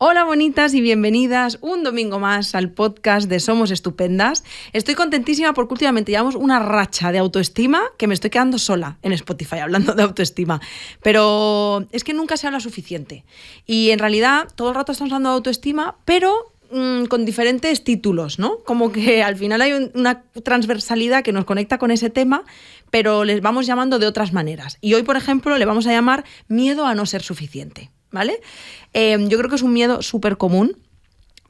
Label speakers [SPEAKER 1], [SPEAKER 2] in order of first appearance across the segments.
[SPEAKER 1] Hola bonitas y bienvenidas un domingo más al podcast de Somos Estupendas. Estoy contentísima porque últimamente llevamos una racha de autoestima que me estoy quedando sola en Spotify hablando de autoestima. Pero es que nunca se habla suficiente. Y en realidad todo el rato estamos hablando de autoestima, pero con diferentes títulos, ¿no? Como que al final hay una transversalidad que nos conecta con ese tema, pero les vamos llamando de otras maneras. Y hoy, por ejemplo, le vamos a llamar miedo a no ser suficiente. ¿Vale? Yo creo que es un miedo súper común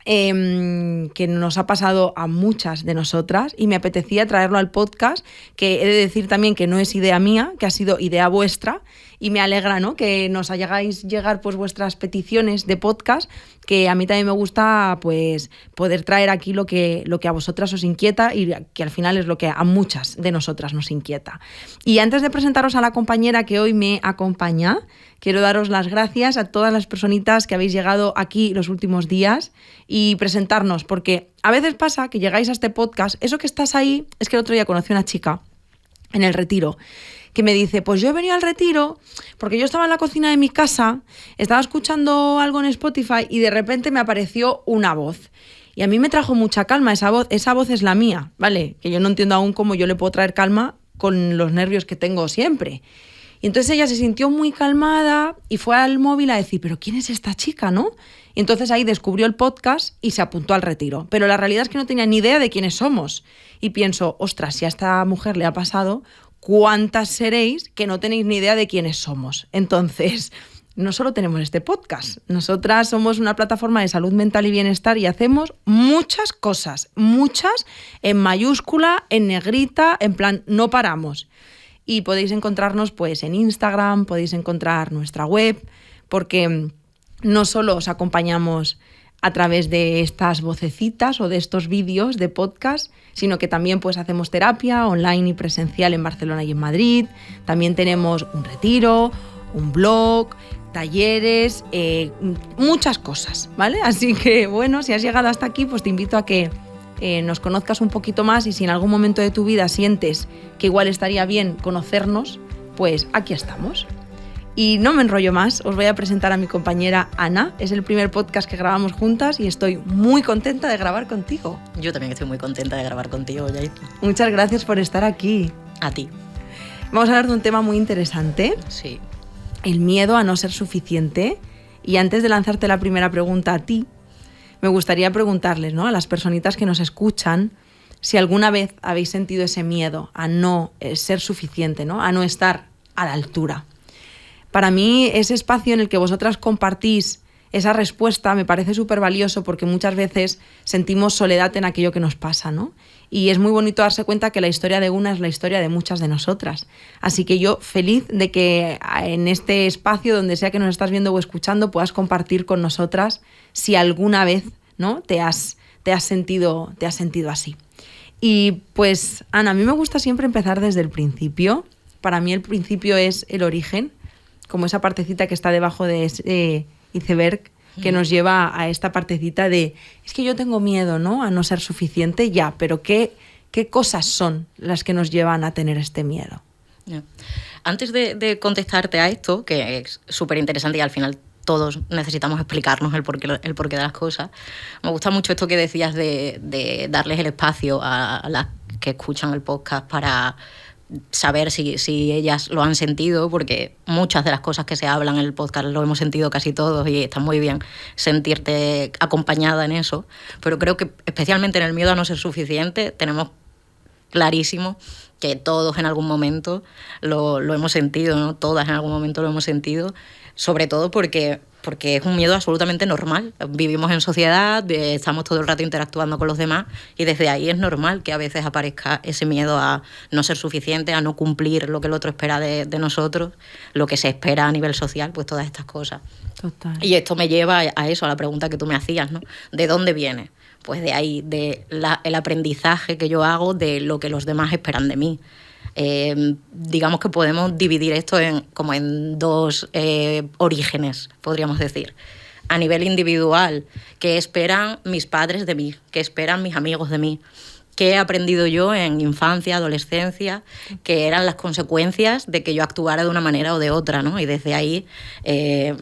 [SPEAKER 1] que nos ha pasado a muchas de nosotras y me apetecía traerlo al podcast, que he de decir también que no es idea mía, que ha sido idea vuestra y me alegra, ¿no?, que nos hagáis llegar pues vuestras peticiones de podcast, que a mí también me gusta pues poder traer aquí lo que a vosotras os inquieta y que al final es lo que a muchas de nosotras nos inquieta. Y antes de presentaros a la compañera que hoy me acompaña, quiero daros las gracias a todas las personitas que habéis llegado aquí los últimos días y presentarnos, porque a veces pasa que llegáis a este podcast, eso que estás ahí, es que el otro día conocí a una chica en el retiro que me dice, pues yo he venido al retiro porque yo estaba en la cocina de mi casa, estaba escuchando algo en Spotify y de repente me apareció una voz. Y a mí me trajo mucha calma esa voz es la mía, ¿vale? Que yo no entiendo aún cómo yo le puedo traer calma con los nervios que tengo siempre. Y entonces ella se sintió muy calmada y fue al móvil a decir, ¿pero quién es esta chica, no? Y entonces ahí descubrió el podcast y se apuntó al retiro. Pero la realidad es que no tenía ni idea de quiénes somos. Y pienso, ostras, si a esta mujer le ha pasado, ¿cuántas seréis que no tenéis ni idea de quiénes somos? Entonces, no solo tenemos este podcast. Nosotras somos una plataforma de salud mental y bienestar y hacemos muchas cosas, muchas en mayúscula, en negrita, en plan, no paramos. Y podéis encontrarnos pues en Instagram, podéis encontrar nuestra web, porque no solo os acompañamos a través de estas vocecitas o de estos vídeos de podcast, sino que también pues hacemos terapia online y presencial en Barcelona y en Madrid. También tenemos un retiro, un blog, talleres, muchas cosas, ¿vale? Así que bueno, si has llegado hasta aquí, pues te invito a que nos conozcas un poquito más y si en algún momento de tu vida sientes que igual estaría bien conocernos, pues aquí estamos. Y no me enrollo más, os voy a presentar a mi compañera Ana. Es el primer podcast que grabamos juntas y estoy muy contenta de grabar contigo.
[SPEAKER 2] Yo también estoy muy contenta de grabar contigo, Yaiza.
[SPEAKER 1] Muchas gracias por estar aquí.
[SPEAKER 2] A ti.
[SPEAKER 1] Vamos a hablar de un tema muy interesante.
[SPEAKER 2] Sí.
[SPEAKER 1] El miedo a no ser suficiente. Y antes de lanzarte la primera pregunta a ti, me gustaría preguntarles, ¿no?, a las personitas que nos escuchan si alguna vez habéis sentido ese miedo a no ser suficiente, ¿no?, a no estar a la altura. Para mí, ese espacio en el que vosotras compartís esa respuesta me parece súper valioso porque muchas veces sentimos soledad en aquello que nos pasa, ¿no? Y es muy bonito darse cuenta que la historia de una es la historia de muchas de nosotras. Así que yo feliz de que en este espacio, donde sea que nos estás viendo o escuchando, puedas compartir con nosotras si alguna vez, ¿no?, te has sentido así. Y pues, Ana, a mí me gusta siempre empezar desde el principio. Para mí el principio es el origen, como esa partecita que está debajo de ese iceberg que nos lleva a esta partecita de es que yo tengo miedo, ¿no?, a no ser suficiente, ya, pero ¿qué cosas son las que nos llevan a tener este miedo?
[SPEAKER 2] Antes de contestarte a esto, que es súper interesante y al final todos necesitamos explicarnos el porqué de las cosas, me gusta mucho esto que decías de darles el espacio a las que escuchan el podcast para saber si ellas lo han sentido, porque muchas de las cosas que se hablan en el podcast lo hemos sentido casi todos y está muy bien sentirte acompañada en eso, pero creo que especialmente en el miedo a no ser suficiente tenemos clarísimo que todos en algún momento lo hemos sentido, ¿no? Todas en algún momento lo hemos sentido, sobre todo porque es un miedo absolutamente normal. Vivimos en sociedad, estamos todo el rato interactuando con los demás y desde ahí es normal que a veces aparezca ese miedo a no ser suficiente, a no cumplir lo que el otro espera de nosotros, lo que se espera a nivel social, pues todas estas cosas.
[SPEAKER 1] Total.
[SPEAKER 2] Y esto me lleva a eso, a la pregunta que tú me hacías, ¿no? ¿De dónde viene? Pues de ahí, el aprendizaje que yo hago de lo que los demás esperan de mí. Digamos que podemos dividir esto como en dos orígenes, podríamos decir. A nivel individual, ¿qué esperan mis padres de mí? ¿Qué esperan mis amigos de mí? ¿Qué he aprendido yo en infancia, adolescencia? Que eran las consecuencias de que yo actuara de una manera o de otra, ¿no? Y desde ahí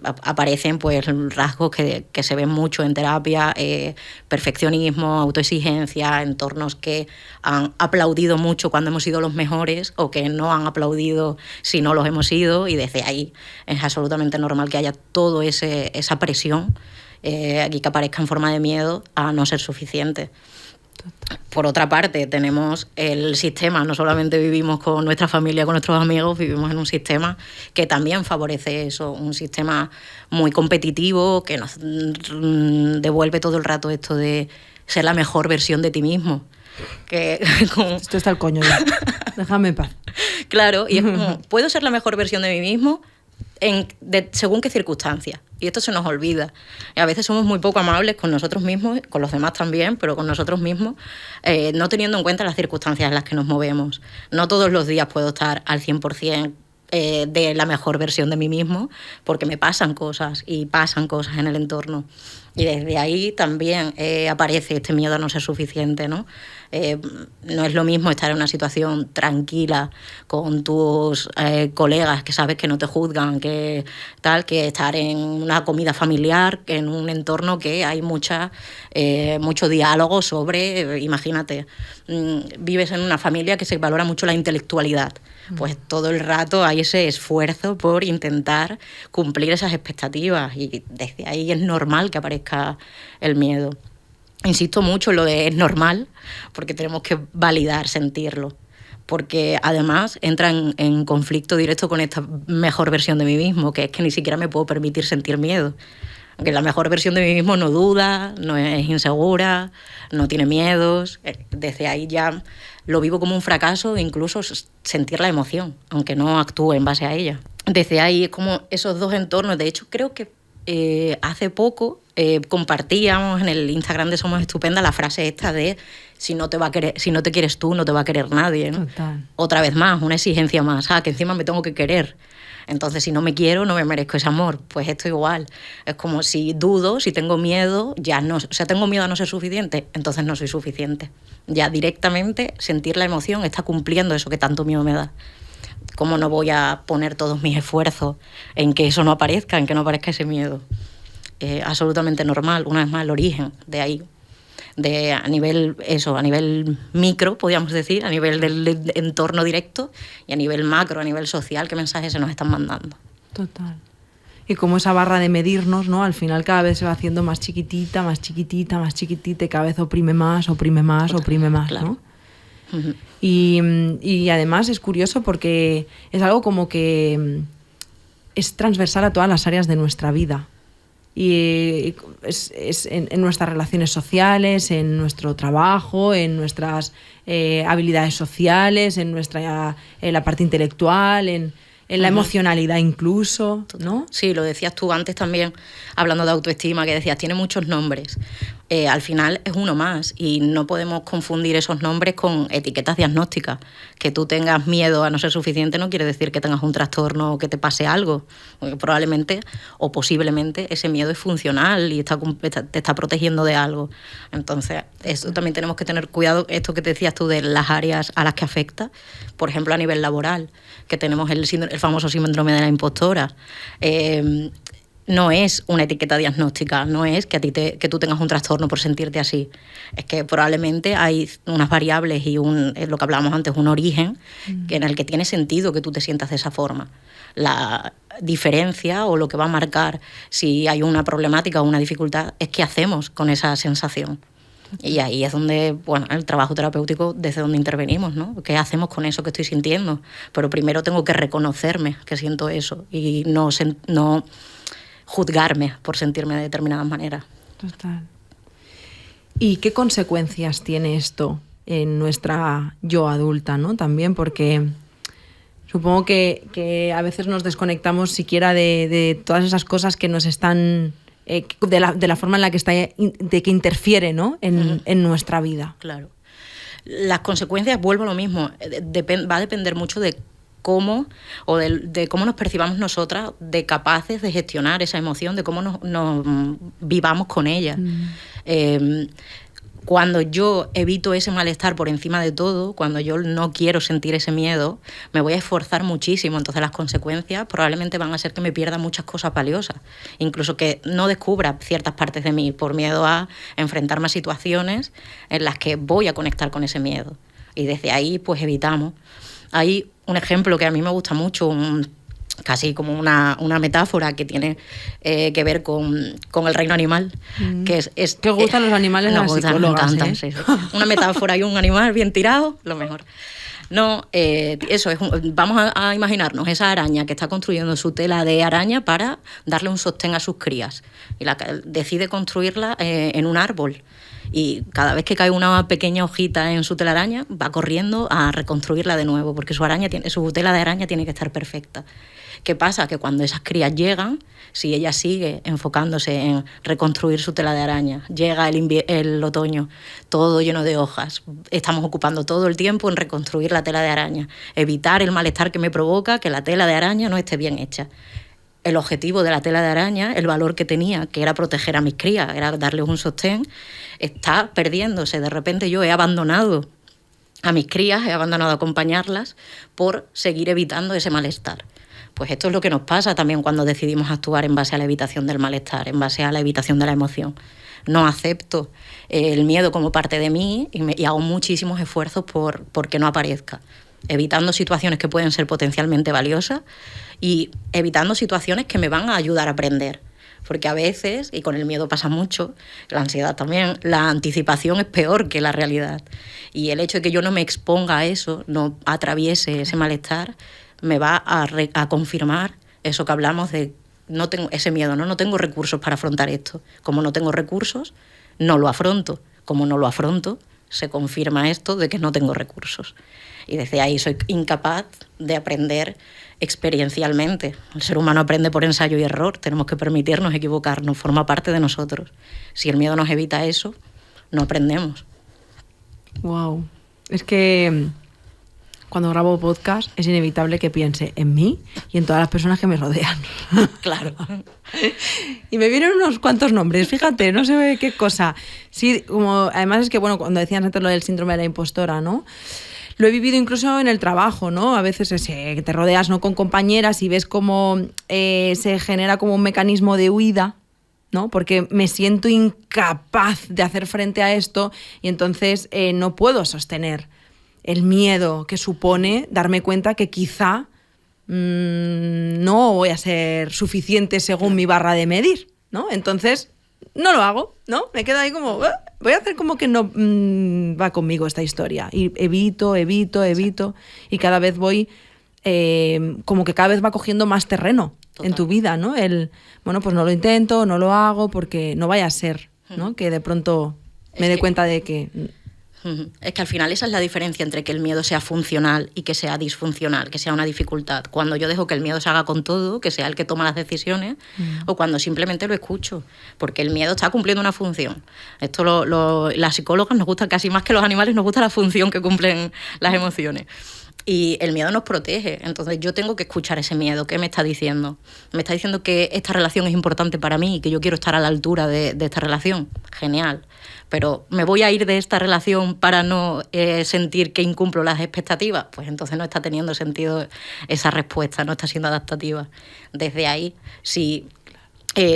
[SPEAKER 2] aparecen pues rasgos que se ven mucho en terapia, perfeccionismo, autoexigencia, entornos que han aplaudido mucho cuando hemos sido los mejores o que no han aplaudido si no los hemos sido, y desde ahí es absolutamente normal que haya todo esa presión y que aparezca en forma de miedo a no ser suficiente. Por otra parte, tenemos el sistema, no solamente vivimos con nuestra familia, con nuestros amigos, vivimos en un sistema que también favorece eso, un sistema muy competitivo que nos devuelve todo el rato esto de ser la mejor versión de ti mismo.
[SPEAKER 1] Esto está el coño ya. Déjame en paz.
[SPEAKER 2] Claro, y es como, ¿puedo ser la mejor versión de mí mismo? Según qué circunstancias. Y esto se nos olvida. Y a veces somos muy poco amables con nosotros mismos, con los demás también, pero con nosotros mismos, no teniendo en cuenta las circunstancias en las que nos movemos. No todos los días puedo estar al 100% de la mejor versión de mí mismo, porque me pasan cosas y pasan cosas en el entorno. Y desde ahí también aparece este miedo a no ser suficiente, ¿no? No es lo mismo estar en una situación tranquila con tus colegas que sabes que no te juzgan, que estar en una comida familiar, en un entorno que hay mucho diálogo sobre, imagínate, vives en una familia que se valora mucho la intelectualidad. Pues todo el rato hay ese esfuerzo por intentar cumplir esas expectativas y desde ahí es normal que aparezca el miedo. Insisto mucho en lo de es normal, porque tenemos que validar, sentirlo, porque además entra en conflicto directo con esta mejor versión de mí mismo, que es que ni siquiera me puedo permitir sentir miedo. Aunque la mejor versión de mí mismo no duda, no es insegura, no tiene miedos. Desde ahí ya lo vivo como un fracaso, incluso sentir la emoción, aunque no actúe en base a ella. Desde ahí es como esos dos entornos. De hecho, creo que hace poco compartíamos en el Instagram de Somos Estupenda la frase esta de si no te quieres tú, no te va a querer nadie, ¿no?
[SPEAKER 1] Total.
[SPEAKER 2] Otra vez más, una exigencia más, que encima me tengo que querer. Entonces, si no me quiero, no me merezco ese amor. Pues esto igual. Es como si dudo, si tengo miedo, tengo miedo a no ser suficiente, entonces no soy suficiente. Ya directamente sentir la emoción está cumpliendo eso que tanto miedo me da. ¿Cómo no voy a poner todos mis esfuerzos en que eso no aparezca, en que no aparezca ese miedo? Absolutamente normal, una vez más el origen de ahí. A nivel micro, podríamos decir, a nivel del entorno directo, y a nivel macro, a nivel social, qué mensajes se nos están mandando.
[SPEAKER 1] Total. Y como esa barra de medirnos, ¿no? Al final cada vez se va haciendo más chiquitita, más chiquitita, más chiquitita, y cada vez oprime más, claro. ¿No? Uh-huh. Y además es curioso porque es algo como que es transversal a todas las áreas de nuestra vida. Y es en nuestras relaciones sociales, en nuestro trabajo, en nuestras habilidades sociales, en la parte intelectual, en la emocionalidad incluso, ¿no?
[SPEAKER 2] Sí, lo decías tú antes también, hablando de autoestima, que decías, tiene muchos nombres. Al final es uno más y no podemos confundir esos nombres con etiquetas diagnósticas. Que tú tengas miedo a no ser suficiente no quiere decir que tengas un trastorno o que te pase algo. Porque probablemente o posiblemente ese miedo es funcional y te está protegiendo de algo. Entonces, eso también tenemos que tener cuidado, esto que te decías tú de las áreas a las que afecta. Por ejemplo, a nivel laboral, que tenemos el famoso síndrome de la impostora. No es una etiqueta diagnóstica, no es que tú tengas un trastorno por sentirte así. Es que probablemente hay unas variables y lo que hablábamos antes, un origen en el que tiene sentido que tú te sientas de esa forma. La diferencia o lo que va a marcar si hay una problemática o una dificultad es qué hacemos con esa sensación. Y ahí es donde, el trabajo terapéutico, desde donde intervenimos, ¿no? ¿Qué hacemos con eso que estoy sintiendo? Pero primero tengo que reconocerme que siento eso y no juzgarme por sentirme de determinadas maneras.
[SPEAKER 1] Total. ¿Y qué consecuencias tiene esto en nuestra yo adulta, ¿no? También porque supongo que a veces nos desconectamos siquiera de todas esas cosas que nos están de la forma en la que que interfiere, ¿no? en nuestra vida.
[SPEAKER 2] Claro. Las consecuencias, vuelvo a lo mismo, va a depender mucho de cómo o de cómo nos percibamos nosotras de capaces de gestionar esa emoción, de cómo nos vivamos con ella. Cuando yo evito ese malestar por encima de todo, cuando yo no quiero sentir ese miedo, me voy a esforzar muchísimo. Entonces las consecuencias probablemente van a ser que me pierda muchas cosas valiosas. Incluso que no descubra ciertas partes de mí por miedo a enfrentarme a situaciones en las que voy a conectar con ese miedo. Y desde ahí pues evitamos. Hay un ejemplo que a mí me gusta mucho, casi como una metáfora que tiene que ver con el reino animal. Que es
[SPEAKER 1] ¿Te gustan los animales?
[SPEAKER 2] Me
[SPEAKER 1] Las
[SPEAKER 2] gustan,
[SPEAKER 1] psicólogas,
[SPEAKER 2] me encantan, sí. Una metáfora y un animal bien tirado, lo mejor. No, eso es. Vamos a imaginarnos esa araña que está construyendo su tela de araña para darle un sostén a sus crías. Y decide construirla en un árbol. Y cada vez que cae una pequeña hojita en su telaraña, va corriendo a reconstruirla de nuevo, porque su tela de araña tiene que estar perfecta. ¿Qué pasa? Que cuando esas crías llegan, si ella sigue enfocándose en reconstruir su tela de araña, llega el otoño, todo lleno de hojas, estamos ocupando todo el tiempo en reconstruir la tela de araña, evitar el malestar que me provoca que la tela de araña no esté bien hecha. El objetivo de la tela de araña, el valor que tenía, que era proteger a mis crías, era darles un sostén, está perdiéndose. De repente yo he abandonado a mis crías, he abandonado a acompañarlas por seguir evitando ese malestar. Pues esto es lo que nos pasa también cuando decidimos actuar en base a la evitación del malestar, en base a la evitación de la emoción. No acepto el miedo como parte de mí y hago muchísimos esfuerzos por que no aparezca, evitando situaciones que pueden ser potencialmente valiosas y evitando situaciones que me van a ayudar a aprender. Porque a veces, y con el miedo pasa mucho, la ansiedad también, la anticipación es peor que la realidad. Y el hecho de que yo no me exponga a eso, no atraviese ese malestar, me va a confirmar eso que hablamos de no tengo ese miedo, no tengo recursos para afrontar esto. Como no tengo recursos, no lo afronto. Como no lo afronto, se confirma esto de que no tengo recursos. Y desde ahí soy incapaz de aprender experiencialmente. El ser humano aprende por ensayo y error. Tenemos que permitirnos equivocarnos, forma parte de nosotros. Si el miedo nos evita eso, no aprendemos.
[SPEAKER 1] Wow. Es que cuando grabo podcast es inevitable que piense en mí y en todas las personas que me rodean.
[SPEAKER 2] Claro.
[SPEAKER 1] Y me vienen unos cuantos nombres, fíjate, no sé qué cosa. Sí, como además es que, bueno, cuando decías antes lo del síndrome de la impostora, ¿no? Lo he vivido incluso en el trabajo, ¿no? A veces que te rodeas, ¿no?, con compañeras y ves cómo se genera como un mecanismo de huida, ¿no? Porque me siento incapaz de hacer frente a esto y entonces no puedo sostener el miedo que supone darme cuenta que quizá no voy a ser suficiente según mi barra de medir, ¿no? Entonces no lo hago, ¿no? Me quedo ahí como, voy a hacer como que no va conmigo esta historia. Y evito, y cada vez voy, como que cada vez va cogiendo más terreno. Total. En tu vida, ¿no? Bueno, pues no lo intento, no lo hago porque no vaya a ser, ¿no? Que de pronto me dé cuenta de que...
[SPEAKER 2] Es que al final esa es la diferencia entre que el miedo sea funcional y que sea disfuncional, que sea una dificultad. Cuando yo dejo que el miedo se haga con todo, que sea el que toma las decisiones, o cuando simplemente lo escucho, porque el miedo está cumpliendo una función. Esto las psicólogas nos gusta casi más que los animales, nos gusta la función que cumplen las emociones. Y el miedo nos protege, entonces yo tengo que escuchar ese miedo. ¿Qué me está diciendo? Me está diciendo que esta relación es importante para mí y que yo quiero estar a la altura de esta relación. Genial. Pero ¿me voy a ir de esta relación para no sentir que incumplo las expectativas? Pues entonces no está teniendo sentido esa respuesta, no está siendo adaptativa. Desde ahí, si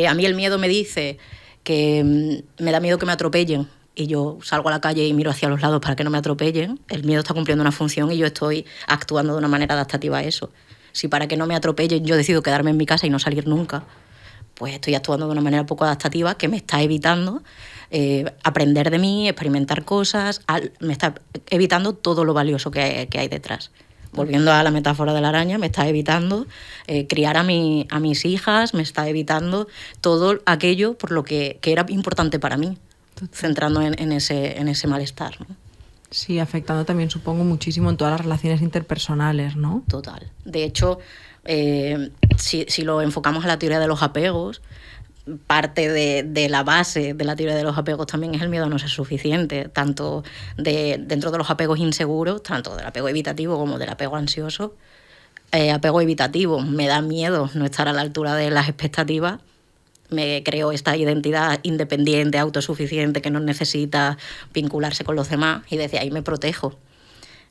[SPEAKER 2] a mí el miedo me dice que me da miedo que me atropellen, y yo salgo a la calle y miro hacia los lados para que no me atropellen, el miedo está cumpliendo una función y yo estoy actuando de una manera adaptativa a eso. Si para que no me atropellen yo decido quedarme en mi casa y no salir nunca, pues estoy actuando de una manera poco adaptativa que me está evitando aprender de mí, experimentar cosas, me está evitando todo lo valioso que hay detrás. Volviendo a la metáfora de la araña, me está evitando criar a mis hijas, me está evitando todo aquello por lo que era importante para mí. Centrando en ese malestar, ¿no?
[SPEAKER 1] Sí, afectando también, supongo, muchísimo en todas las relaciones interpersonales, ¿no?
[SPEAKER 2] Total. De hecho, si lo enfocamos a la teoría de los apegos, parte de la base de la teoría de los apegos también es el miedo a no ser suficiente, tanto dentro de los apegos inseguros, tanto del apego evitativo como del apego ansioso. Apego evitativo, me da miedo no estar a la altura de las expectativas, me creo esta identidad independiente, autosuficiente, que no necesita vincularse con los demás, y desde ahí me protejo.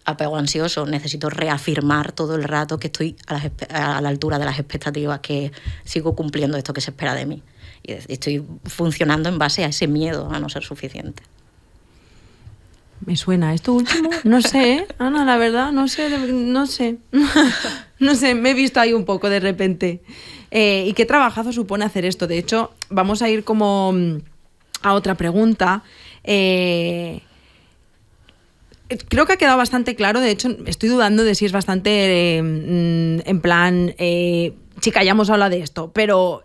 [SPEAKER 2] Apego ansioso, necesito reafirmar todo el rato que estoy a la altura de las expectativas, que sigo cumpliendo esto que se espera de mí. Y estoy funcionando en base a ese miedo a no ser suficiente.
[SPEAKER 1] Me suena esto último, no sé, Ana, la verdad, no sé, no sé, me he visto ahí un poco de repente. ¿Y qué trabajazo supone hacer esto? De hecho, vamos a ir como a otra pregunta. Creo que ha quedado bastante claro, de hecho estoy dudando de si es bastante en plan, chica, ya hemos hablado de esto, pero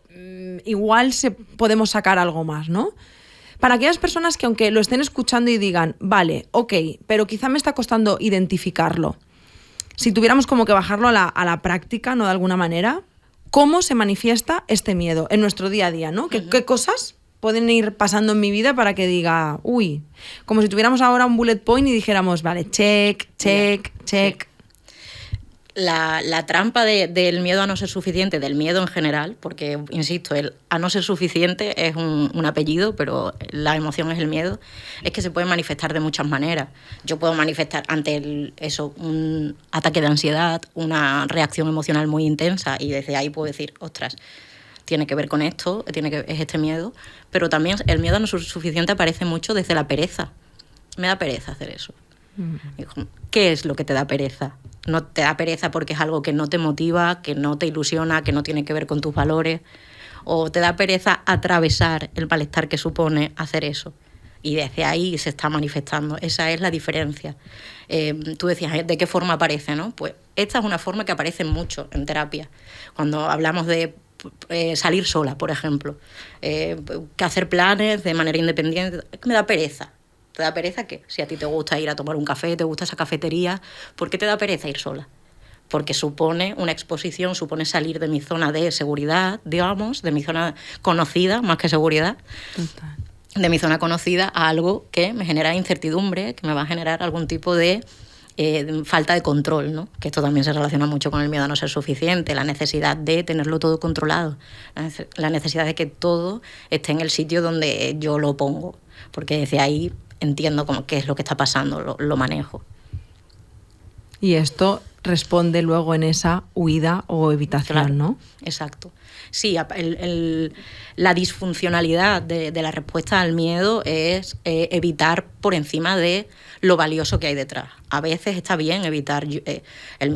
[SPEAKER 1] igual podemos sacar algo más, ¿no? Para aquellas personas que aunque lo estén escuchando y digan, vale, ok, pero quizá me está costando identificarlo, si tuviéramos como que bajarlo a la práctica, ¿no? De alguna manera, ¿cómo se manifiesta este miedo en nuestro día a día, ¿no? ¿Qué cosas pueden ir pasando en mi vida para que diga, uy, como si tuviéramos ahora un bullet point y dijéramos, vale, check.
[SPEAKER 2] Sí. La trampa del miedo a no ser suficiente, del miedo en general, porque, insisto, el a no ser suficiente es un apellido, pero la emoción es el miedo, es que se puede manifestar de muchas maneras. Yo puedo manifestar ante un ataque de ansiedad, una reacción emocional muy intensa, y desde ahí puedo decir, ostras, tiene que ver con esto, es este miedo, pero también el miedo a no ser suficiente aparece mucho desde la pereza. Me da pereza hacer eso. ¿Qué es lo que te da pereza? No te da pereza porque es algo que no te motiva, que no te ilusiona, que no tiene que ver con tus valores, o te da pereza atravesar el malestar que supone hacer eso. Y desde ahí se está manifestando. Esa es la diferencia. Tú decías, ¿de qué forma aparece, no? Pues esta es una forma que aparece mucho en terapia. Cuando hablamos de salir sola, por ejemplo, que hacer planes de manera independiente, me da pereza. ¿Te da pereza qué? Si a ti te gusta ir a tomar un café, te gusta esa cafetería, ¿por qué te da pereza ir sola? Porque supone una exposición, supone salir de mi zona de seguridad, digamos, de mi zona conocida, más que seguridad. Total. De mi zona conocida a algo que me genera incertidumbre, que me va a generar algún tipo de falta de control, ¿no? Que esto también se relaciona mucho con el miedo a no ser suficiente, la necesidad de tenerlo todo controlado, la necesidad de que todo esté en el sitio donde yo lo pongo, porque desde ahí entiendo qué es lo que está pasando, lo manejo.
[SPEAKER 1] Y esto responde luego en esa huida o evitación,
[SPEAKER 2] claro,
[SPEAKER 1] ¿no?
[SPEAKER 2] Exacto. Sí, la disfuncionalidad de la respuesta al miedo es evitar por encima de lo valioso que hay detrás. A veces está bien evitar,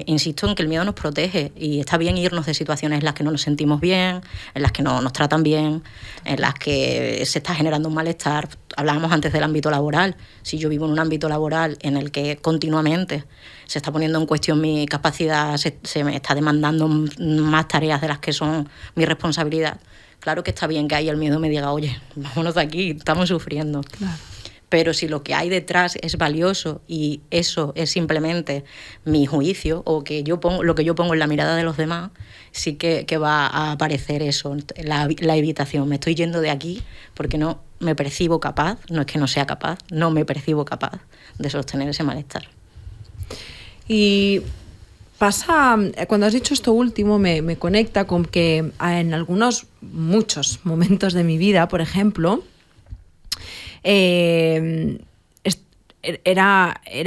[SPEAKER 2] insisto en que el miedo nos protege y está bien irnos de situaciones en las que no nos sentimos bien, en las que no nos tratan bien, en las que se está generando un malestar. Hablábamos antes del ámbito laboral. Si yo vivo en un ámbito laboral en el que continuamente se está poniendo en cuestión mi capacidad, se me está demandando más tareas de las que son mi responsabilidad, claro que está bien que ahí el miedo me diga, oye, vámonos de aquí, estamos sufriendo. Claro. Pero si lo que hay detrás es valioso y eso es simplemente mi juicio o que lo que yo pongo en la mirada de los demás, sí que va a aparecer eso, la evitación. Me estoy yendo de aquí porque no me percibo capaz, no es que no sea capaz, no me percibo capaz de sostener ese malestar.
[SPEAKER 1] Y pasa, cuando has dicho esto último, me conecta con que en muchos momentos de mi vida, por ejemplo, era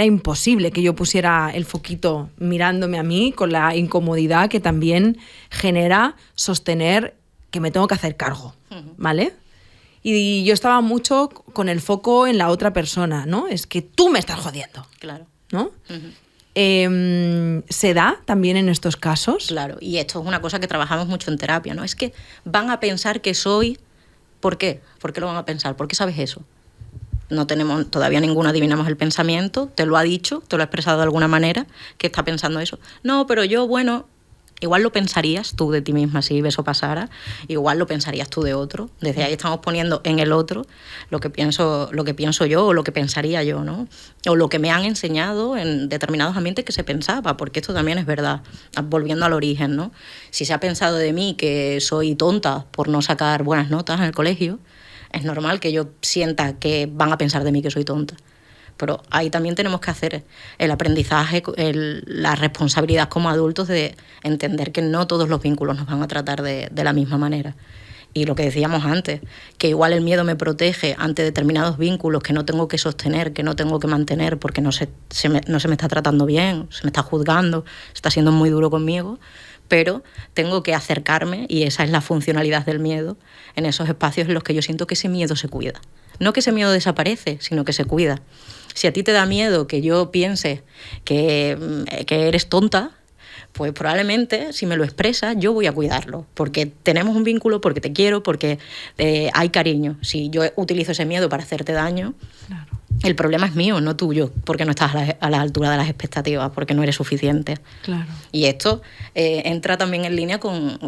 [SPEAKER 1] imposible que yo pusiera el foquito mirándome a mí con la incomodidad que también genera sostener que me tengo que hacer cargo, ¿vale? Y yo estaba mucho con el foco en la otra persona, ¿no? Es que tú me estás jodiendo.
[SPEAKER 2] Claro.
[SPEAKER 1] ¿No? ¿Se da también en estos casos?
[SPEAKER 2] Claro, y esto es una cosa que trabajamos mucho en terapia, ¿no? Es que van a pensar que soy... ¿Por qué? ¿Por qué lo van a pensar? ¿Por qué sabes eso? No tenemos, todavía ninguno adivinamos el pensamiento, te lo ha dicho, te lo ha expresado de alguna manera, que está pensando eso. No, pero yo, bueno, igual lo pensarías tú de ti misma si eso pasara, igual lo pensarías tú de otro. Desde ahí estamos poniendo en el otro lo que pienso yo o lo que pensaría yo, ¿no? O lo que me han enseñado en determinados ambientes que se pensaba, porque esto también es verdad, volviendo al origen, ¿no? Si se ha pensado de mí que soy tonta por no sacar buenas notas en el colegio, es normal que yo sienta que van a pensar de mí que soy tonta. Pero ahí también tenemos que hacer el aprendizaje, la responsabilidad como adultos de entender que no todos los vínculos nos van a tratar de la misma manera. Y lo que decíamos antes, que igual el miedo me protege ante determinados vínculos que no tengo que sostener, que no tengo que mantener porque no se me está tratando bien, se me está juzgando, está siendo muy duro conmigo, pero tengo que acercarme, y esa es la funcionalidad del miedo, en esos espacios en los que yo siento que ese miedo se cuida. No que ese miedo desaparece, sino que se cuida. Si a ti te da miedo que yo piense que eres tonta, pues probablemente si me lo expresas yo voy a cuidarlo, porque tenemos un vínculo, porque te quiero, porque hay cariño. Si yo utilizo ese miedo para hacerte daño, claro, el problema es mío, no tuyo, porque no estás a la altura de las expectativas, porque no eres suficiente. Claro. Y esto entra también en línea con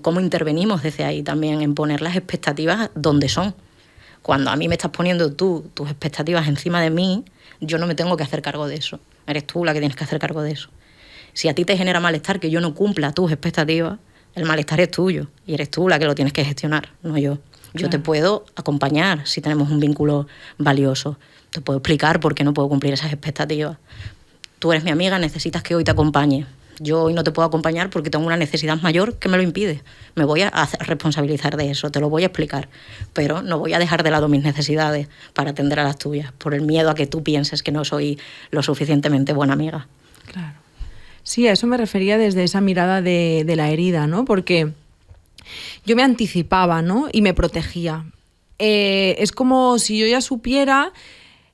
[SPEAKER 2] cómo intervenimos desde ahí también, en poner las expectativas donde son. Cuando a mí me estás poniendo tus expectativas encima de mí, yo no me tengo que hacer cargo de eso. Eres tú la que tienes que hacer cargo de eso. Si a ti te genera malestar que yo no cumpla tus expectativas, el malestar es tuyo y eres tú la que lo tienes que gestionar, no yo. Yo te puedo acompañar si tenemos un vínculo valioso. Te puedo explicar por qué no puedo cumplir esas expectativas. Tú eres mi amiga, necesitas que hoy te acompañe. Yo hoy no te puedo acompañar porque tengo una necesidad mayor que me lo impide. Me voy a responsabilizar de eso, te lo voy a explicar. Pero no voy a dejar de lado mis necesidades para atender a las tuyas, por el miedo a que tú pienses que no soy lo suficientemente buena amiga.
[SPEAKER 1] Claro. Sí, a eso me refería desde esa mirada de la herida, ¿no? Porque yo me anticipaba, ¿no? Y me protegía. Es como si yo ya supiera,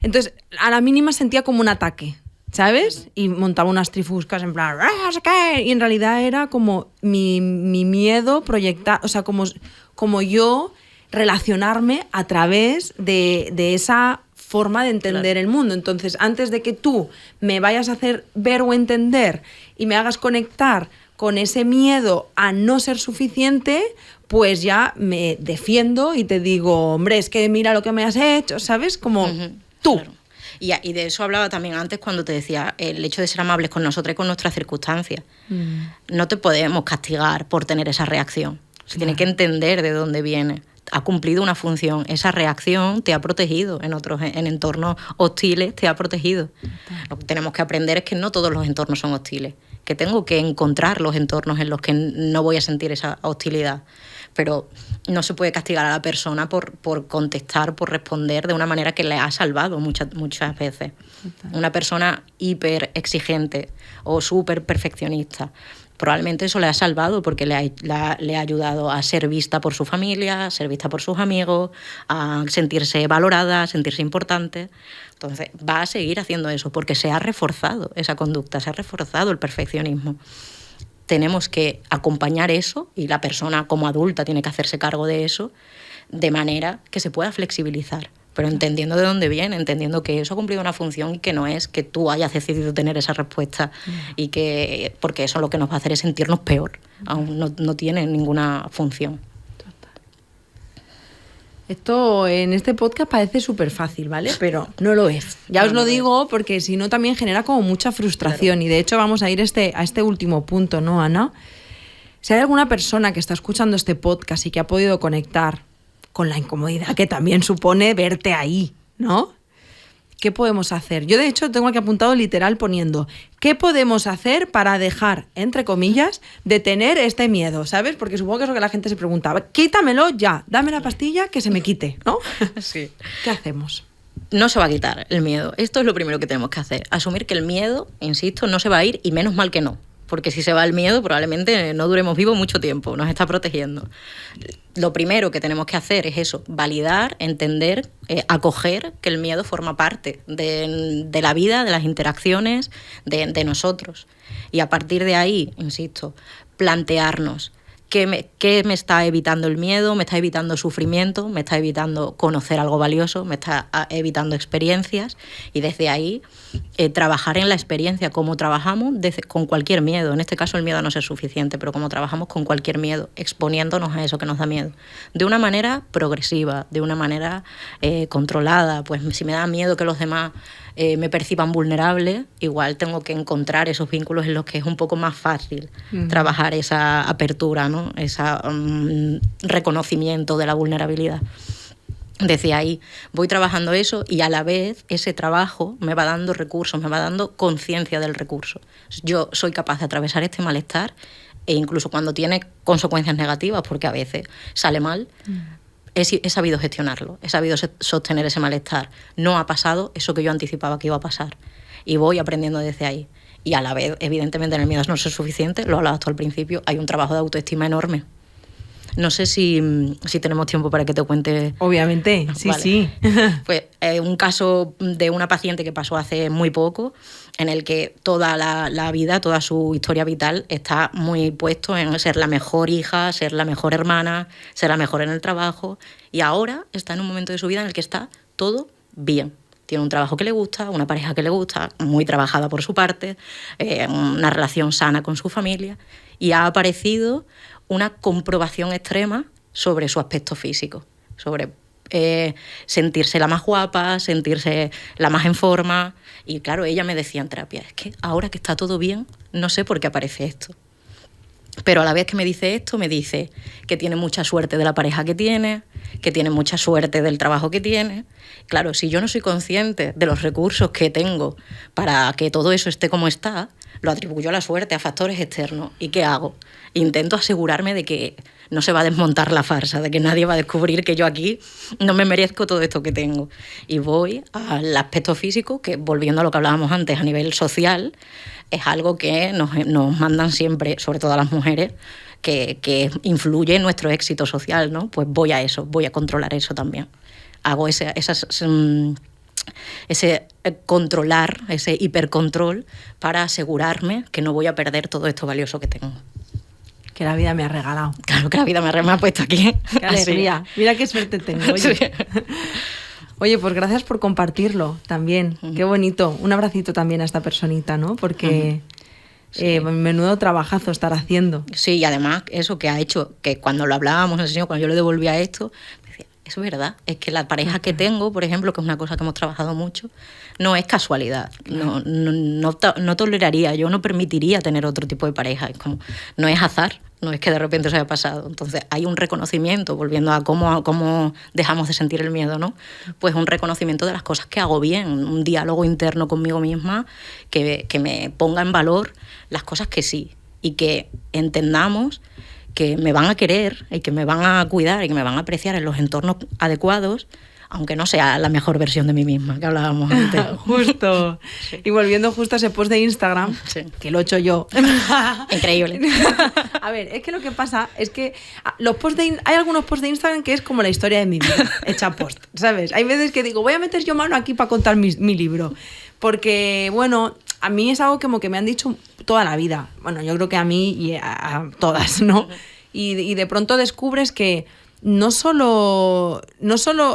[SPEAKER 1] entonces a la mínima sentía como un ataque, ¿sabes? Y montaba unas trifuscas en plan, no sé qué, y en realidad era como mi miedo proyectar, o sea, como yo relacionarme a través de esa forma de entender el mundo. Entonces, antes de que tú me vayas a hacer ver o entender y me hagas conectar con ese miedo a no ser suficiente, pues ya me defiendo y te digo, hombre, es que mira lo que me has hecho, ¿sabes? Como tú.
[SPEAKER 2] Claro. Y de eso hablaba también antes cuando te decía el hecho de ser amables con nosotros y con nuestras circunstancias. No te podemos castigar por tener esa reacción. Se tiene que entender de dónde viene. Ha cumplido una función. Esa reacción te ha protegido en entornos hostiles, te ha protegido. Lo que tenemos que aprender es que no todos los entornos son hostiles, que tengo que encontrar los entornos en los que no voy a sentir esa hostilidad. Pero no se puede castigar a la persona por contestar, por responder de una manera que le ha salvado muchas veces. Una persona hiper exigente o súper perfeccionista, probablemente eso le ha salvado porque le ha ayudado a ser vista por su familia, a ser vista por sus amigos, a sentirse valorada, a sentirse importante. Entonces va a seguir haciendo eso porque se ha reforzado esa conducta, se ha reforzado el perfeccionismo. Tenemos que acompañar eso y la persona como adulta tiene que hacerse cargo de eso de manera que se pueda flexibilizar, pero entendiendo de dónde viene, entendiendo que eso ha cumplido una función y que no es que tú hayas decidido tener esa respuesta y que porque eso lo que nos va a hacer es sentirnos peor, aún no tiene ninguna función.
[SPEAKER 1] Esto en este podcast parece súper fácil, ¿vale? Pero no lo es. Ya os lo digo porque si no también genera como mucha frustración. Claro. Y de hecho vamos a ir a este último punto, ¿no, Ana? Si hay alguna persona que está escuchando este podcast y que ha podido conectar con la incomodidad que también supone verte ahí, ¿no? ¿Qué podemos hacer? Yo, de hecho, tengo aquí apuntado literal poniendo ¿qué podemos hacer para dejar, entre comillas, de tener este miedo? ¿Sabes? Porque supongo que es lo que la gente se preguntaba. Quítamelo ya, dame la pastilla que se me quite, ¿no?
[SPEAKER 2] Sí.
[SPEAKER 1] ¿Qué hacemos?
[SPEAKER 2] No se va a quitar el miedo. Esto es lo primero que tenemos que hacer. Asumir que el miedo, insisto, no se va a ir y menos mal que no. Porque si se va el miedo probablemente no duremos vivos mucho tiempo, nos está protegiendo. Lo primero que tenemos que hacer es eso, validar, entender, acoger que el miedo forma parte de la vida, de las interacciones, de nosotros. Y a partir de ahí, insisto, plantearnos ¿qué me está evitando el miedo? ¿Me está evitando sufrimiento? ¿Me está evitando conocer algo valioso? ¿Me está evitando experiencias? Y desde ahí trabajar en la experiencia, como trabajamos con cualquier miedo. En este caso el miedo a no ser suficiente, pero como trabajamos con cualquier miedo, exponiéndonos a eso que nos da miedo. De una manera progresiva, de una manera controlada. Pues si me da miedo que los demás me perciban vulnerable, igual tengo que encontrar esos vínculos en los que es un poco más fácil trabajar esa apertura, ¿no? Ese reconocimiento de la vulnerabilidad. Desde ahí voy trabajando eso y a la vez ese trabajo me va dando recursos, me va dando conciencia del recurso. Yo soy capaz de atravesar este malestar e incluso cuando tiene consecuencias negativas, porque a veces sale mal, he sabido gestionarlo, he sabido sostener ese malestar. No ha pasado eso que yo anticipaba que iba a pasar y voy aprendiendo desde ahí. Y a la vez, evidentemente, en el miedo a no ser suficiente, lo hablabas tú al principio, hay un trabajo de autoestima enorme. No sé si tenemos tiempo para que te cuente.
[SPEAKER 1] Obviamente, sí, vale. Sí.
[SPEAKER 2] Pues un caso de una paciente que pasó hace muy poco, en el que toda la vida, toda su historia vital está muy puesto en ser la mejor hija, ser la mejor hermana, ser la mejor en el trabajo, y ahora está en un momento de su vida en el que está todo bien. Tiene un trabajo que le gusta, una pareja que le gusta, muy trabajada por su parte, una relación sana con su familia, y ha aparecido una comprobación extrema sobre su aspecto físico, sobre sentirse la más guapa, sentirse la más en forma. Y claro, ella me decía en terapia, es que ahora que está todo bien, no sé por qué aparece esto. Pero a la vez que me dice esto, me dice que tiene mucha suerte de la pareja que tiene mucha suerte del trabajo que tiene. Claro, si yo no soy consciente de los recursos que tengo para que todo eso esté como está, lo atribuyo a la suerte, a factores externos. ¿Y qué hago? Intento asegurarme de que no se va a desmontar la farsa, de que nadie va a descubrir que yo aquí no me merezco todo esto que tengo. Y voy al aspecto físico, que volviendo a lo que hablábamos antes, a nivel social, es algo que nos mandan siempre, sobre todo a las mujeres, que influye en nuestro éxito social, ¿no? Pues voy a eso, voy a controlar eso también. Hago ese controlar, ese hipercontrol para asegurarme que no voy a perder todo esto valioso que tengo.
[SPEAKER 1] Que la vida me ha regalado.
[SPEAKER 2] Claro, que la vida me ha puesto aquí.
[SPEAKER 1] Qué alegría. Mira qué suerte tengo. Oye. Sí. Oye, pues gracias por compartirlo también. Qué bonito. Un abracito también a esta personita, ¿no? Porque sí. Menudo trabajazo estar haciendo.
[SPEAKER 2] Sí, y además eso que ha hecho, que cuando lo hablábamos en el señor, cuando yo le devolvía esto, me decía, eso es verdad, es que la pareja que tengo, por ejemplo, que es una cosa que hemos trabajado mucho, no es casualidad. No toleraría, yo no permitiría tener otro tipo de pareja. Es como, no es azar. No es que de repente se haya pasado. Entonces hay un reconocimiento, volviendo a cómo dejamos de sentir el miedo, ¿no? Pues un reconocimiento de las cosas que hago bien, un diálogo interno conmigo misma que me ponga en valor las cosas que sí, y que entendamos que me van a querer y que me van a cuidar y que me van a apreciar en los entornos adecuados, aunque no sea la mejor versión de mí misma, que hablábamos antes.
[SPEAKER 1] Justo. Sí. Y volviendo justo a ese post de Instagram, sí, que lo he hecho yo.
[SPEAKER 2] Increíble.
[SPEAKER 1] A ver, es que lo que pasa es que hay algunos posts de Instagram que es como la historia de mi vida, hecha post, ¿sabes? Hay veces que digo, voy a meter yo mano aquí para contar mi libro. Porque, bueno, a mí es algo como que me han dicho toda la vida. Bueno, yo creo que a mí y a todas, ¿no? Y de pronto descubres que no solo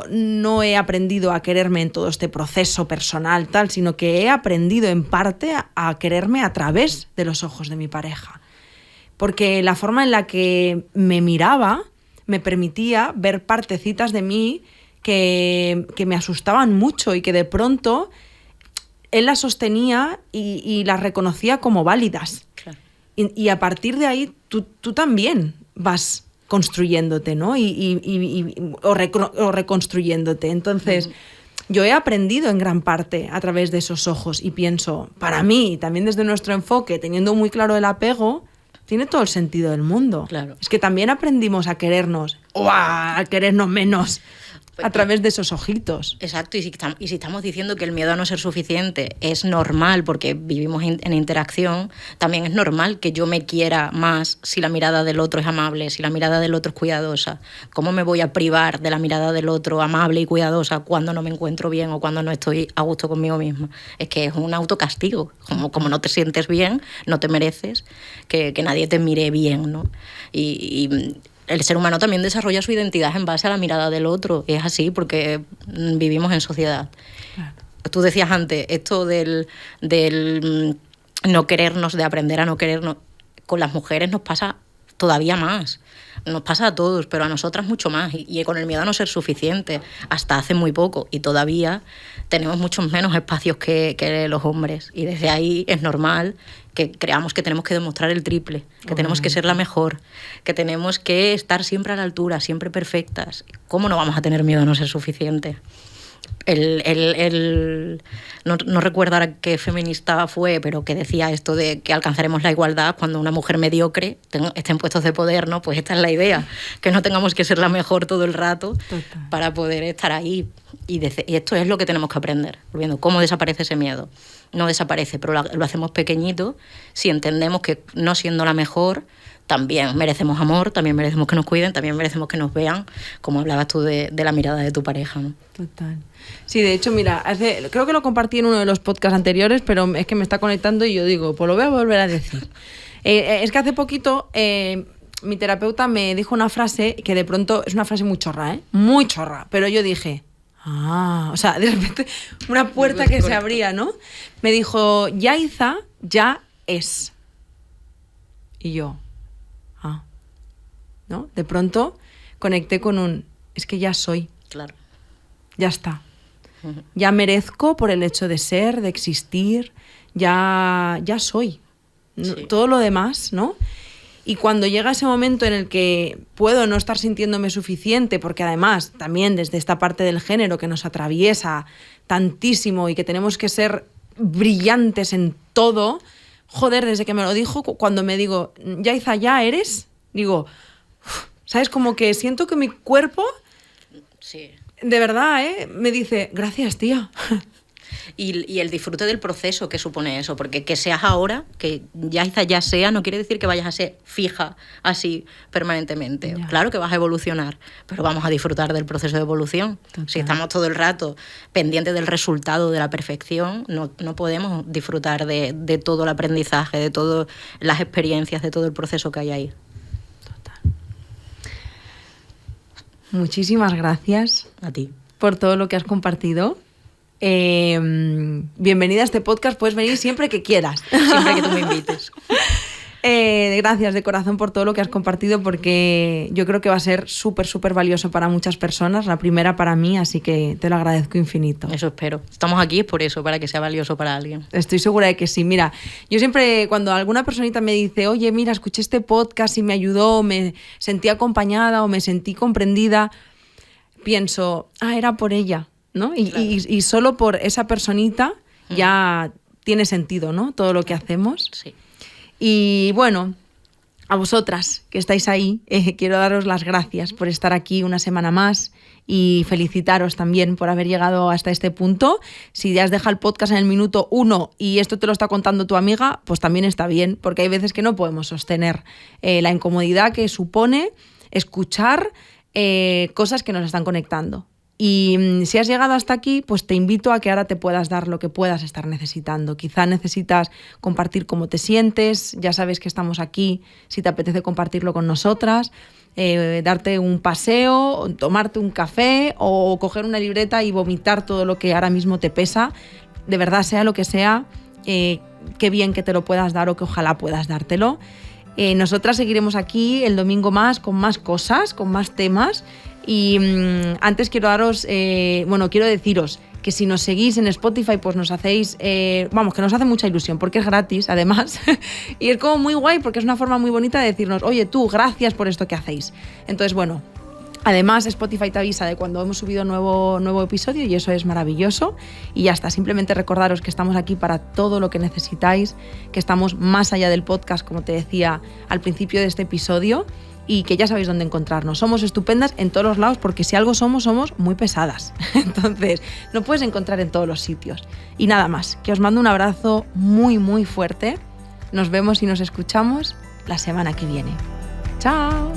[SPEAKER 1] no he aprendido a quererme en todo este proceso personal, tal, sino que he aprendido en parte a quererme a través de los ojos de mi pareja. Porque la forma en la que me miraba me permitía ver partecitas de mí que me asustaban mucho y que de pronto él las sostenía y las reconocía como válidas. Claro. Y a partir de ahí tú también vas construyéndote, ¿no? O reconstruyéndote. Entonces, yo he aprendido en gran parte a través de esos ojos y pienso, para mí, también desde nuestro enfoque, teniendo muy claro el apego, tiene todo el sentido del mundo.
[SPEAKER 2] Claro.
[SPEAKER 1] Es que también aprendimos a querernos o a querernos menos a través de esos ojitos.
[SPEAKER 2] Exacto, y si estamos diciendo que el miedo a no ser suficiente es normal porque vivimos en interacción, también es normal que yo me quiera más si la mirada del otro es amable, si la mirada del otro es cuidadosa. ¿Cómo me voy a privar de la mirada del otro amable y cuidadosa cuando no me encuentro bien o cuando no estoy a gusto conmigo misma? Es que es un autocastigo. Como no te sientes bien, no te mereces que nadie te mire bien, ¿no? Y el ser humano también desarrolla su identidad en base a la mirada del otro. Es así porque vivimos en sociedad. Claro. Tú decías antes, esto del no querernos, de aprender a no querernos, con las mujeres nos pasa todavía más. Nos pasa a todos, pero a nosotras mucho más. Y con el miedo a no ser suficiente, hasta hace muy poco. Y todavía tenemos muchos menos espacios que los hombres. Y desde ahí es normal que creamos que tenemos que demostrar el triple, que tenemos que ser la mejor, que tenemos que estar siempre a la altura, siempre perfectas. ¿Cómo no vamos a tener miedo a no ser suficiente? No recuerdo ahora qué feminista fue, pero que decía esto de que alcanzaremos la igualdad cuando una mujer mediocre esté en puestos de poder, ¿no? Pues esta es la idea, que no tengamos que ser la mejor todo el rato. Total. Para poder estar ahí. Y esto es lo que tenemos que aprender, viendo cómo desaparece ese miedo. No desaparece, pero lo hacemos pequeñito si entendemos que no siendo la mejor también merecemos amor, también merecemos que nos cuiden, también merecemos que nos vean, como hablabas tú de la mirada de tu pareja, ¿no?
[SPEAKER 1] Total. Sí, de hecho, mira, creo que lo compartí en uno de los podcasts anteriores, pero es que me está conectando y yo digo, pues lo voy a volver a decir. Es que hace poquito mi terapeuta me dijo una frase que de pronto es una frase muy chorra, muy chorra, pero yo dije, o sea, de repente una puerta que se abría, ¿no? Me dijo, Yaiza ya es. Y yo, ¿no? De pronto conecté con es que ya soy.
[SPEAKER 2] Claro.
[SPEAKER 1] Ya está. Ya merezco por el hecho de ser, de existir, ya soy. Sí. Todo lo demás, ¿no? Y cuando llega ese momento en el que puedo no estar sintiéndome suficiente, porque además también desde esta parte del género que nos atraviesa tantísimo y que tenemos que ser brillantes en todo, joder, desde que me lo dijo, cuando me digo, Yaiza, ya eres, digo, ¿sabes? Como que siento que mi cuerpo,
[SPEAKER 2] sí,
[SPEAKER 1] de verdad, me dice, gracias, tía.
[SPEAKER 2] Y el disfrute del proceso que supone eso, porque que seas ahora, que ya sea, no quiere decir que vayas a ser fija así permanentemente. Ya. Claro que vas a evolucionar, pero vamos a disfrutar del proceso de evolución. Total. Si estamos todo el rato pendientes del resultado, de la perfección, no podemos disfrutar de todo el aprendizaje, de todas las experiencias, de todo el proceso que hay ahí.
[SPEAKER 1] Total. Muchísimas gracias
[SPEAKER 2] a ti
[SPEAKER 1] por todo lo que has compartido. Bienvenida a este podcast, puedes venir siempre que quieras.
[SPEAKER 2] Siempre que tú me invites.
[SPEAKER 1] Gracias de corazón por todo lo que has compartido, porque yo creo que va a ser súper, súper valioso para muchas personas, la primera para mí, así que te lo agradezco infinito.
[SPEAKER 2] Eso espero. Estamos aquí por eso, para que sea valioso para alguien.
[SPEAKER 1] Estoy segura de que sí. Mira, yo siempre, cuando alguna personita me dice, oye, mira, escuché este podcast y me ayudó, me sentí acompañada o me sentí comprendida, pienso, era por ella, ¿no? Claro. Y solo por esa personita ya tiene sentido, ¿no? Todo lo que hacemos.
[SPEAKER 2] Sí.
[SPEAKER 1] Y bueno, a vosotras que estáis ahí, quiero daros las gracias por estar aquí una semana más y felicitaros también por haber llegado hasta este punto. Si ya has dejado el podcast en el minuto 1 y esto te lo está contando tu amiga, pues también está bien, porque hay veces que no podemos sostener la incomodidad que supone escuchar cosas que nos están conectando. Y si has llegado hasta aquí, pues te invito a que ahora te puedas dar lo que puedas estar necesitando. Quizá necesitas compartir cómo te sientes, ya sabes que estamos aquí si te apetece compartirlo con nosotras, darte un paseo, tomarte un café o coger una libreta y vomitar todo lo que ahora mismo te pesa. De verdad, sea lo que sea, qué bien que te lo puedas dar o que ojalá puedas dártelo. Nosotras seguiremos aquí el domingo más con más cosas, con más temas. Y antes quiero deciros que si nos seguís en Spotify, pues nos hacéis, que nos hace mucha ilusión, porque es gratis, además, y es como muy guay, porque es una forma muy bonita de decirnos, oye, tú, gracias por esto que hacéis. Entonces, bueno, además Spotify te avisa de cuando hemos subido nuevo episodio y eso es maravilloso. Y ya está, simplemente recordaros que estamos aquí para todo lo que necesitáis, que estamos más allá del podcast, como te decía al principio de este episodio, y que ya sabéis dónde encontrarnos. Somos estupendas en todos los lados, porque si algo somos muy pesadas. Entonces, no puedes encontrar en todos los sitios. Y nada más, que os mando un abrazo muy, muy fuerte. Nos vemos y nos escuchamos la semana que viene. ¡Chao!